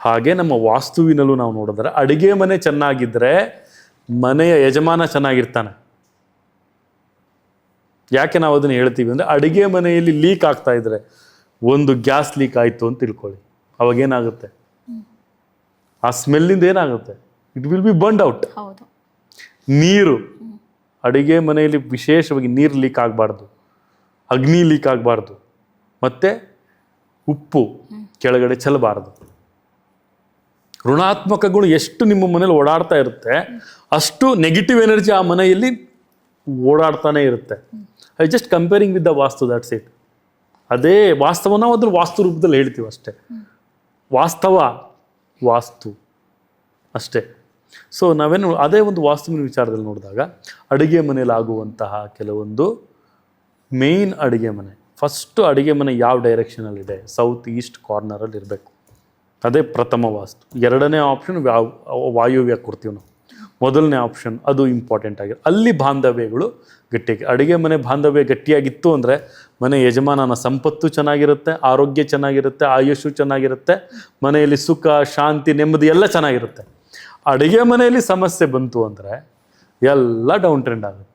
ಹಾಗೆ ನಮ್ಮ ವಾಸ್ತುವಿನಲ್ಲೂ ನಾವು ನೋಡಿದ್ರೆ ಅಡುಗೆ ಮನೆ ಚೆನ್ನಾಗಿದ್ದರೆ ಮನೆಯ ಯಜಮಾನ ಚೆನ್ನಾಗಿರ್ತಾನೆ. ಯಾಕೆ ನಾವು ಅದನ್ನು ಹೇಳ್ತೀವಿ ಅಂದರೆ, ಅಡುಗೆ ಮನೆಯಲ್ಲಿ ಲೀಕ್ ಆಗ್ತಾ ಇದ್ರೆ, ಒಂದು ಗ್ಯಾಸ್ ಲೀಕ್ ಆಯಿತು ಅಂತ ತಿಳ್ಕೊಳ್ಳಿ, ಅವಾಗೇನಾಗುತ್ತೆ, ಆ ಸ್ಮೆಲ್ಲಿಂದ ಏನಾಗುತ್ತೆ, it will be burned out. ನೀರು, ಅಡುಗೆ ಮನೆಯಲ್ಲಿ ವಿಶೇಷವಾಗಿ ನೀರು ಲೀಕ್ ಆಗಬಾರ್ದು, ಅಗ್ನಿ ಲೀಕ್ ಆಗಬಾರ್ದು, ಮತ್ತು ಉಪ್ಪು ಕೆಳಗಡೆ ಚೆಲ್ಲಬಾರ್ದು. ಋಣಾತ್ಮಕಗಳು ಎಷ್ಟು ನಿಮ್ಮ ಮನೇಲಿ ಓಡಾಡ್ತಾ ಇರುತ್ತೆ, ಅಷ್ಟು ನೆಗೆಟಿವ್ ಎನರ್ಜಿ ಆ ಮನೆಯಲ್ಲಿ ಓಡಾಡ್ತಾನೆ ಇರುತ್ತೆ. I just comparing with the vastu, that's it. ಅದೇ ವಾಸ್ತವ, ನಾವು ಅದ್ರ ವಾಸ್ತು ರೂಪದಲ್ಲಿ ಹೇಳ್ತೀವಿ ಅಷ್ಟೇ. ವಾಸ್ತವ ವಾಸ್ತು ಅಷ್ಟೇ. ಸೊ ನಾವೇನು ಅದೇ ಒಂದು ವಾಸ್ತುವಿನ ವಿಚಾರದಲ್ಲಿ ನೋಡಿದಾಗ ಅಡುಗೆ ಮನೇಲಿ ಆಗುವಂತಹ ಕೆಲವೊಂದು ಮೇಯ್ನ್ ಅಡುಗೆ ಮನೆ, ಫಸ್ಟು ಅಡುಗೆ ಮನೆ ಯಾವ ಡೈರೆಕ್ಷನಲ್ಲಿದೆ, ಸೌತ್ ಈಸ್ಟ್ ಕಾರ್ನರಲ್ಲಿ ಇರಬೇಕು. ಅದೇ ಪ್ರಥಮ ವಾಸ್ತು. ಎರಡನೇ ಆಪ್ಷನ್ ವಾಯುವ್ಯ ಕೊಡ್ತೀವಿ ನಾವು. ಮೊದಲನೇ ಆಪ್ಷನ್ ಅದು ಇಂಪಾರ್ಟೆಂಟ್ ಆಗಿದೆ. ಅಲ್ಲಿ ಬಾಂಧವ್ಯಗಳು ಗಟ್ಟಿಯಾಗಿ, ಅಡುಗೆ ಮನೆ ಬಾಂಧವ್ಯ ಗಟ್ಟಿಯಾಗಿತ್ತು ಅಂದರೆ ಮನೆ ಯಜಮಾನನ ಸಂಪತ್ತು ಚೆನ್ನಾಗಿರುತ್ತೆ, ಆರೋಗ್ಯ ಚೆನ್ನಾಗಿರುತ್ತೆ, ಆಯುಷು ಚೆನ್ನಾಗಿರುತ್ತೆ, ಮನೆಯಲ್ಲಿ ಸುಖ ಶಾಂತಿ ನೆಮ್ಮದಿ ಎಲ್ಲ ಚೆನ್ನಾಗಿರುತ್ತೆ. ಅಡುಗೆ ಮನೆಯಲ್ಲಿ ಸಮಸ್ಯೆ ಬಂತು ಅಂದರೆ ಎಲ್ಲ ಡೌನ್ ಟ್ರೆಂಡ್ ಆಗುತ್ತೆ.